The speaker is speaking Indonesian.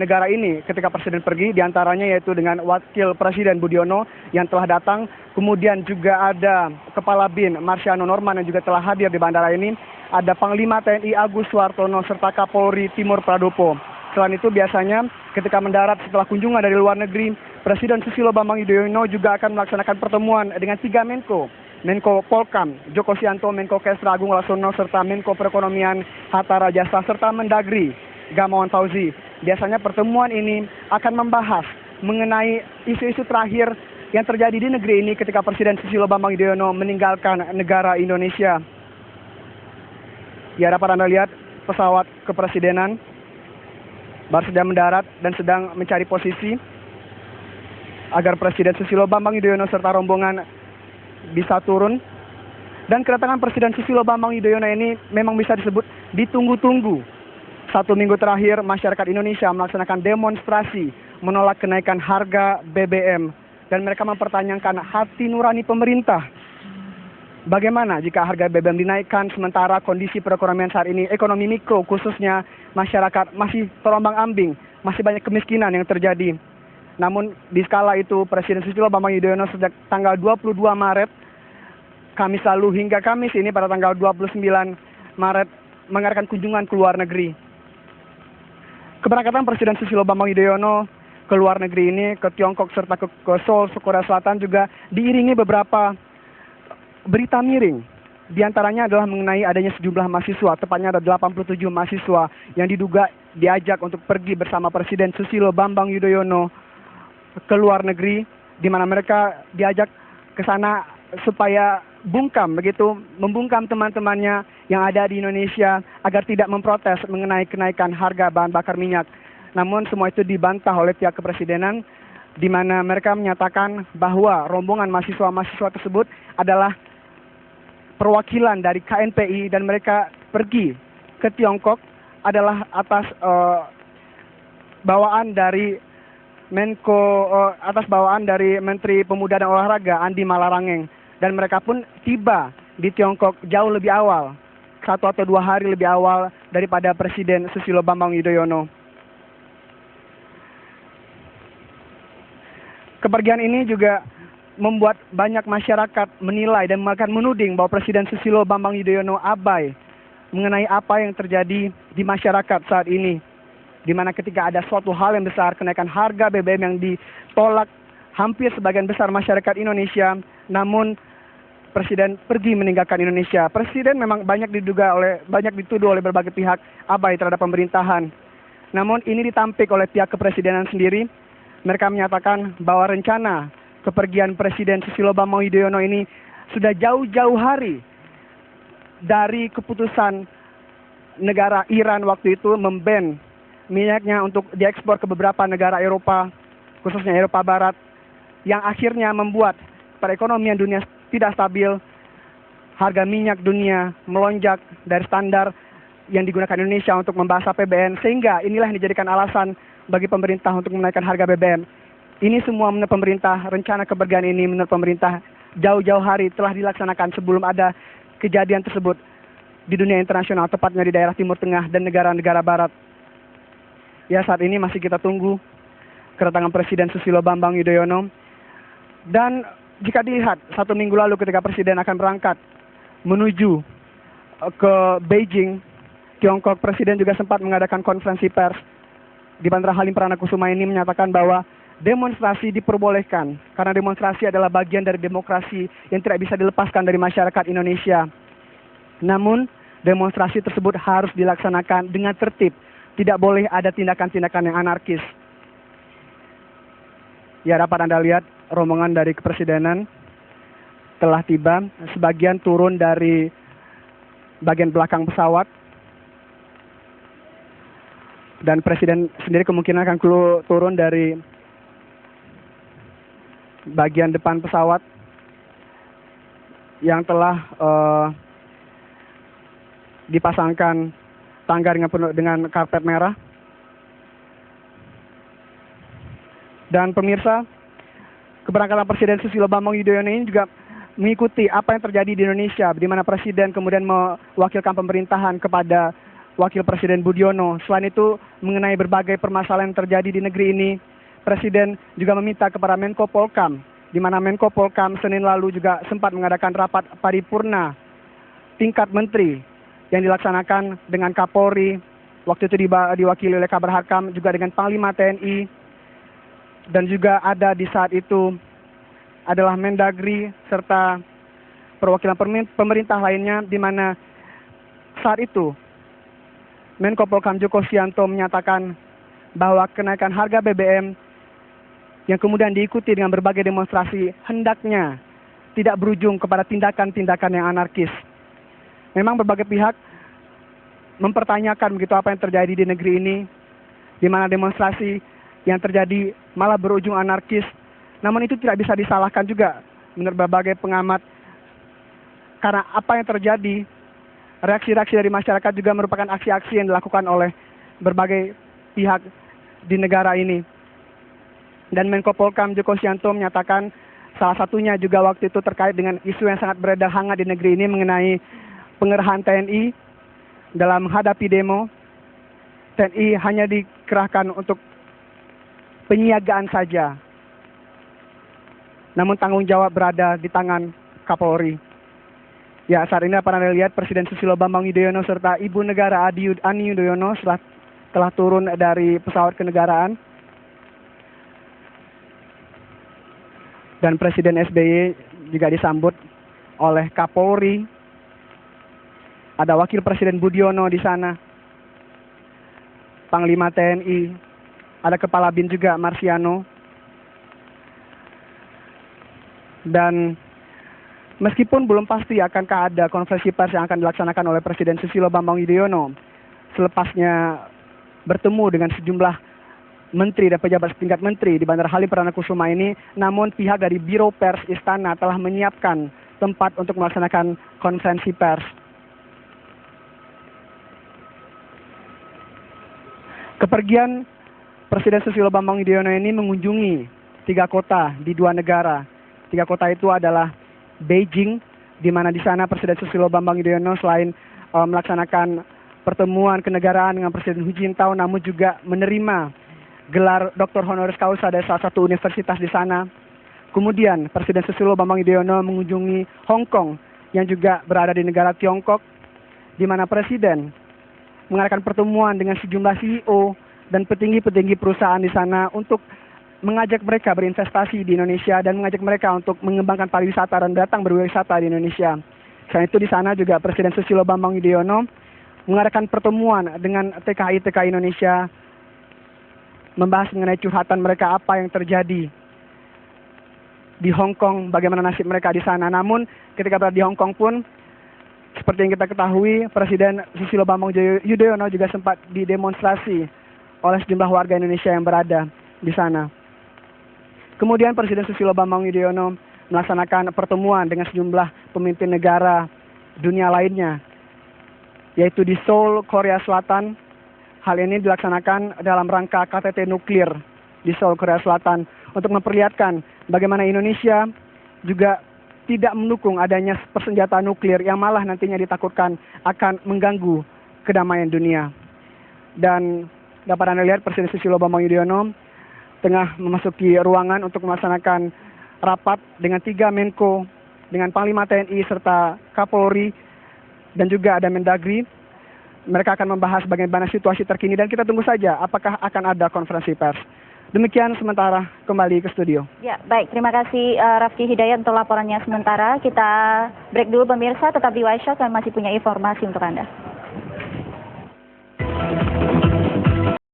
negara ini ketika Presiden pergi, diantaranya yaitu dengan Wakil Presiden Budiono yang telah datang, kemudian juga ada Kepala BIN Marsiano Norman yang juga telah hadir di bandara ini, ada Panglima TNI Agus Suartono serta Kapolri Timur Pradopo. Selain itu biasanya ketika mendarat setelah kunjungan dari luar negeri, Presiden Susilo Bambang Yudhoyono juga akan melaksanakan pertemuan dengan 3 Menko. Menko Polkam, Joko Sianto, Menko Kesra Agung Laksono, serta Menko Perekonomian Hatta Rajasa, serta Mendagri Gamawan Fauzi. Biasanya pertemuan ini akan membahas mengenai isu-isu terakhir yang terjadi di negeri ini ketika Presiden Susilo Bambang Yudhoyono meninggalkan negara Indonesia. Ya, dapat Anda lihat pesawat kepresidenan baru saja mendarat dan sedang mencari posisi agar Presiden Susilo Bambang Yudhoyono serta rombongan bisa turun. Dan kedatangan Presiden Susilo Bambang Yudhoyono ini memang bisa disebut ditunggu-tunggu. 1 minggu terakhir masyarakat Indonesia melaksanakan demonstrasi menolak kenaikan harga BBM. Dan mereka mempertanyakan hati nurani pemerintah. Bagaimana jika harga BBM dinaikkan sementara kondisi perekonomian saat ini, ekonomi mikro khususnya masyarakat masih terombang-ambing, masih banyak kemiskinan yang terjadi. Namun di skala itu Presiden Susilo Bambang Yudhoyono sejak tanggal 22 Maret, Kamis lalu hingga Kamis ini pada tanggal 29 Maret mengadakan kunjungan ke luar negeri. Keberangkatan Presiden Susilo Bambang Yudhoyono ke luar negeri ini, ke Tiongkok serta ke Seoul, Korea Selatan juga diiringi beberapa berita miring. Di antaranya adalah mengenai adanya sejumlah mahasiswa, tepatnya ada 87 mahasiswa yang diduga diajak untuk pergi bersama Presiden Susilo Bambang Yudhoyono ke luar negeri, di mana mereka diajak ke sana supaya membungkam teman-temannya yang ada di Indonesia agar tidak memprotes mengenai kenaikan harga bahan bakar minyak. Namun semua itu dibantah oleh pihak kepresidenan, di mana mereka menyatakan bahwa rombongan mahasiswa-mahasiswa tersebut adalah perwakilan dari KNPI dan mereka pergi ke Tiongkok adalah atas bawaan dari Menteri Pemuda dan Olahraga Andi Malarangeng, dan mereka pun tiba di Tiongkok jauh lebih awal, 1 atau 2 hari lebih awal daripada Presiden Susilo Bambang Yudhoyono. Kepergian ini juga membuat banyak masyarakat menilai dan bahkan menuding bahwa Presiden Susilo Bambang Yudhoyono abai mengenai apa yang terjadi di masyarakat saat ini. Di mana ketika ada suatu hal yang besar, kenaikan harga BBM yang ditolak hampir sebagian besar masyarakat Indonesia, namun Presiden pergi meninggalkan Indonesia. Presiden memang banyak dituduh oleh berbagai pihak abai terhadap pemerintahan. Namun ini ditampik oleh pihak kepresidenan sendiri. Mereka menyatakan bahwa rencana kepergian Presiden Susilo Bambang Yudhoyono ini sudah jauh-jauh hari dari keputusan negara Iran waktu itu memban minyaknya untuk diekspor ke beberapa negara Eropa, khususnya Eropa Barat, yang akhirnya membuat perekonomian dunia tidak stabil, harga minyak dunia melonjak dari standar yang digunakan Indonesia untuk membahas APBN, sehingga inilah yang dijadikan alasan bagi pemerintah untuk menaikkan harga BBM. Ini semua menurut pemerintah, rencana kepergian ini menurut pemerintah jauh-jauh hari telah dilaksanakan sebelum ada kejadian tersebut di dunia internasional, tepatnya di daerah Timur Tengah dan negara-negara Barat. Ya, saat ini masih kita tunggu kedatangan Presiden Susilo Bambang Yudhoyono. Dan jika dilihat 1 minggu lalu ketika Presiden akan berangkat menuju ke Beijing, Tiongkok, Presiden juga sempat mengadakan konferensi pers di Bandara Halim Perdana Kusuma ini menyatakan bahwa demonstrasi diperbolehkan karena demonstrasi adalah bagian dari demokrasi yang tidak bisa dilepaskan dari masyarakat Indonesia. Namun demonstrasi tersebut harus dilaksanakan dengan tertib, tidak boleh ada tindakan-tindakan yang anarkis. Ya, dapat Anda lihat rombongan dari kepresidenan telah tiba, sebagian turun dari bagian belakang pesawat. Dan Presiden sendiri kemungkinan akan turun dari bagian depan pesawat yang telah dipasangkan tangga dengan karpet merah. Dan pemirsa, keberangkatan Presiden Susilo Bambang Yudhoyono ini juga mengikuti apa yang terjadi di Indonesia, di mana Presiden kemudian mewakilkan pemerintahan kepada Wakil Presiden Budiono. Selain itu, mengenai berbagai permasalahan yang terjadi di negeri ini, Presiden juga meminta kepada Menko Polkam, di mana Menko Polkam Senin lalu juga sempat mengadakan rapat paripurna tingkat menteri yang dilaksanakan dengan Kapolri, waktu itu diwakili oleh Kabar Harkam, juga dengan Panglima TNI, dan juga ada di saat itu adalah Mendagri serta perwakilan pemerintah lainnya, di mana saat itu Menko Polkam Joko Sianto menyatakan bahwa kenaikan harga BBM yang kemudian diikuti dengan berbagai demonstrasi hendaknya tidak berujung kepada tindakan-tindakan yang anarkis. Memang berbagai pihak mempertanyakan begitu apa yang terjadi di negeri ini, di mana demonstrasi yang terjadi malah berujung anarkis. Namun itu tidak bisa disalahkan juga menurut berbagai pengamat, karena apa yang terjadi, reaksi-reaksi dari masyarakat juga merupakan aksi-aksi yang dilakukan oleh berbagai pihak di negara ini. Dan Menko Polkam Joko Sianto menyatakan salah satunya juga waktu itu terkait dengan isu yang sangat beredar hangat di negeri ini mengenai pengerahan TNI dalam menghadapi demo. TNI hanya dikerahkan untuk penyiagaan saja, namun tanggung jawab berada di tangan Kapolri. Ya, saat ini apa Anda lihat Presiden Susilo Bambang Yudhoyono serta Ibu Negara Ani Yudhoyono telah turun dari pesawat kenegaraan. Dan Presiden SBY juga disambut oleh Kapolri. Ada Wakil Presiden Budiono di sana. Panglima TNI. Ada Kepala BIN juga Marsiano. Dan meskipun belum pasti akankah ada konferensi pers yang akan dilaksanakan oleh Presiden Susilo Bambang Yudhoyono selepasnya bertemu dengan sejumlah menteri dan pejabat setingkat menteri di Bandara Halim Perdana Kusuma ini, namun pihak dari Biro Pers Istana telah menyiapkan tempat untuk melaksanakan konferensi pers. Kepergian Presiden Susilo Bambang Yudhoyono ini mengunjungi 3 kota di 2 negara. 3 kota itu adalah Beijing, di mana di sana Presiden Susilo Bambang Yudhoyono selain melaksanakan pertemuan kenegaraan dengan Presiden Hu Jintao, namun juga menerima gelar Dr. Honoris Causa dari salah satu universitas di sana. Kemudian Presiden Susilo Bambang Yudhoyono mengunjungi Hong Kong yang juga berada di negara Tiongkok, di mana Presiden mengadakan pertemuan dengan sejumlah CEO dan petinggi-petinggi perusahaan di sana untuk mengajak mereka berinvestasi di Indonesia dan mengajak mereka untuk mengembangkan pariwisata dan datang berwisata di Indonesia. Selain itu di sana juga Presiden Susilo Bambang Yudhoyono mengadakan pertemuan dengan TKI Indonesia, membahas mengenai curhatan mereka apa yang terjadi di Hong Kong, bagaimana nasib mereka di sana. Namun ketika berada di Hong Kong pun, seperti yang kita ketahui, Presiden Susilo Bambang Yudhoyono juga sempat didemonstrasi oleh sejumlah warga Indonesia yang berada di sana. Kemudian Presiden Susilo Bambang Yudhoyono melaksanakan pertemuan dengan sejumlah pemimpin negara dunia lainnya, yaitu di Seoul, Korea Selatan. Hal ini dilaksanakan dalam rangka KTT nuklir di Seoul, Korea Selatan, untuk memperlihatkan bagaimana Indonesia juga tidak mendukung adanya persenjataan nuklir yang malah nantinya ditakutkan akan mengganggu kedamaian dunia. Dan dapat Anda lihat Presiden Susilo Bambang Yudhoyono tengah memasuki ruangan untuk melaksanakan rapat dengan 3 Menko, dengan Panglima TNI serta Kapolri, dan juga ada Mendagri. Mereka akan membahas bagaimana situasi terkini dan kita tunggu saja apakah akan ada konferensi pers. Demikian sementara, kembali ke studio. Ya, baik. Terima kasih Rafki Hidayat untuk laporannya sementara. Kita break dulu pemirsa, tetap di Wise Shot, kami masih punya informasi untuk Anda.